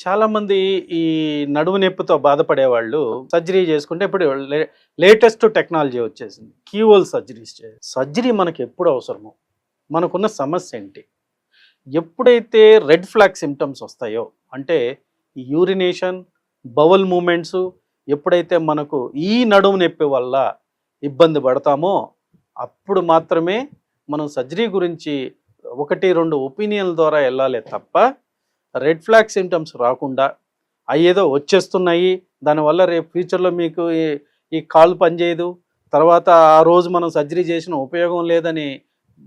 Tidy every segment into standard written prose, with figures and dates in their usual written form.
చాలామంది ఈ నడుము నొప్పితో బాధపడేవాళ్ళు సర్జరీ చేసుకుంటే ఇప్పుడు లేటెస్ట్ టెక్నాలజీ వచ్చేసింది. కీహోల్ సర్జరీస్ సర్జరీ మనకి ఎప్పుడు అవసరమో, మనకున్న సమస్య ఏంటి, ఎప్పుడైతే రెడ్ ఫ్లాగ్ సిమ్టమ్స్ వస్తాయో అంటే యూరినేషన్, బవల్ మూమెంట్స్, ఎప్పుడైతే మనకు ఈ నడుము నొప్పి వల్ల ఇబ్బంది పడతామో అప్పుడు మాత్రమే మనం సర్జరీ గురించి ఒకటి రెండు ఒపీనియన్ల ద్వారా వెళ్ళాలి తప్ప రెడ్ ఫ్లాగ్ సిమ్టమ్స్ రాకుండా అయ్యేదో వచ్చేస్తున్నాయి, దానివల్ల రేపు ఫ్యూచర్లో మీకు ఈ కాలు పనిచేయదు, తర్వాత ఆ రోజు మనం సర్జరీ చేసిన ఉపయోగం లేదని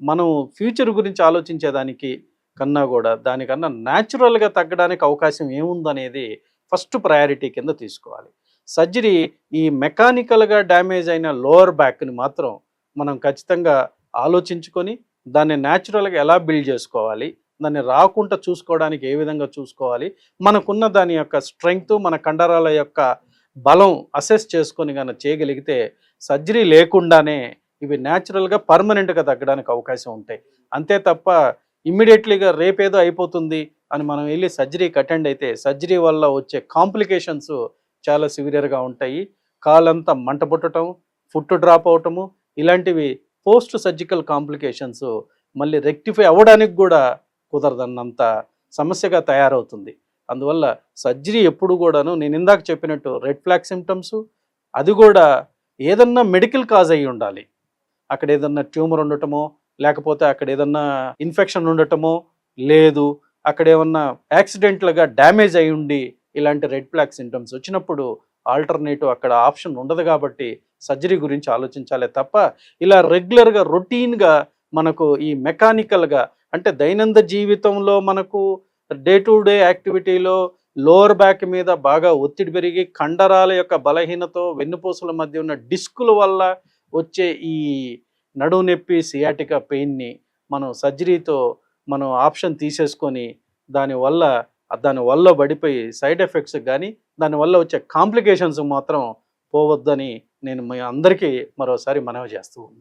మనం ఫ్యూచర్ గురించి ఆలోచించేదానికి కన్నా కూడా దానికన్నా న్యాచురల్గా తగ్గడానికి అవకాశం ఏముందనేది ఫస్ట్ ప్రయారిటీ కింద తీసుకోవాలి. సర్జరీ ఈ మెకానికల్గా డ్యామేజ్ అయిన లోవర్ బ్యాక్ని మాత్రం మనం ఖచ్చితంగా ఆలోచించుకొని దాన్ని న్యాచురల్గా ఎలా బిల్డ్ చేసుకోవాలి, దాన్ని రాకుండా చూసుకోవడానికి ఏ విధంగా చూసుకోవాలి, మనకున్న దాని యొక్క స్ట్రెంగ్త్, మన కండరాల యొక్క బలం అసెస్ చేసుకొని కనుక చేయగలిగితే సర్జరీ లేకుండానే ఇవి న్యాచురల్గా పర్మనెంట్గా తగ్గడానికి అవకాశం ఉంటాయి. అంతే తప్ప ఇమ్మీడియట్లీగా రేపేదో అయిపోతుంది అని మనం వెళ్ళి సర్జరీకి అటెండ్ అయితే సర్జరీ వల్ల వచ్చే కాంప్లికేషన్స్ చాలా సివియర్గా ఉంటాయి. కాలంతా మంట పుట్టడం, ఫుట్ డ్రాప్ అవటము, ఇలాంటివి పోస్ట్ సర్జికల్ కాంప్లికేషన్స్ మళ్ళీ రెక్టిఫై అవ్వడానికి కూడా కుదరదన్నంత సమస్యగా తయారవుతుంది. అందువల్ల సర్జరీ ఎప్పుడు కూడాను నేను ఇందాక చెప్పినట్టు రెడ్ ఫ్లాగ్ సిమ్టమ్స్, అది కూడా ఏదన్నా మెడికల్ కాజ్ అయ్యి ఉండాలి. అక్కడ ఏదన్నా ట్యూమర్ ఉండటమో, లేకపోతే అక్కడ ఏదన్నా ఇన్ఫెక్షన్ ఉండటమో, లేదు అక్కడ ఏమన్నా యాక్సిడెంట్లుగా డ్యామేజ్ అయి ఉండి ఇలాంటి రెడ్ ఫ్లాగ్ సిమ్టమ్స్ వచ్చినప్పుడు ఆల్టర్నేటివ్ అక్కడ ఆప్షన్ ఉండదు. కాబట్టి సర్జరీ గురించి ఆలోచించాలే తప్ప ఇలా రెగ్యులర్గా రొటీన్గా మనకు ఈ మెకానికల్గా అంటే దైనందిన జీవితంలో మనకు డే టు డే యాక్టివిటీలో లోవర్ బ్యాక్ మీద బాగా ఒత్తిడి పెరిగి కండరాల యొక్క బలహీనతో వెన్నుపూసల మధ్య ఉన్న డిస్కుల వల్ల వచ్చే ఈ నడుము నొప్పి, సియాటికా పెయిన్ని మనం సర్జరీతో మనం ఆప్షన్ తీసేసుకొని దానివల్ల పడిపోయి సైడ్ ఎఫెక్ట్స్ కానీ దానివల్ల వచ్చే కాంప్లికేషన్స్ మాత్రం పోవద్దని నేను మీ అందరికీ మరోసారి మనవి చేస్తూ ఉన్నాను.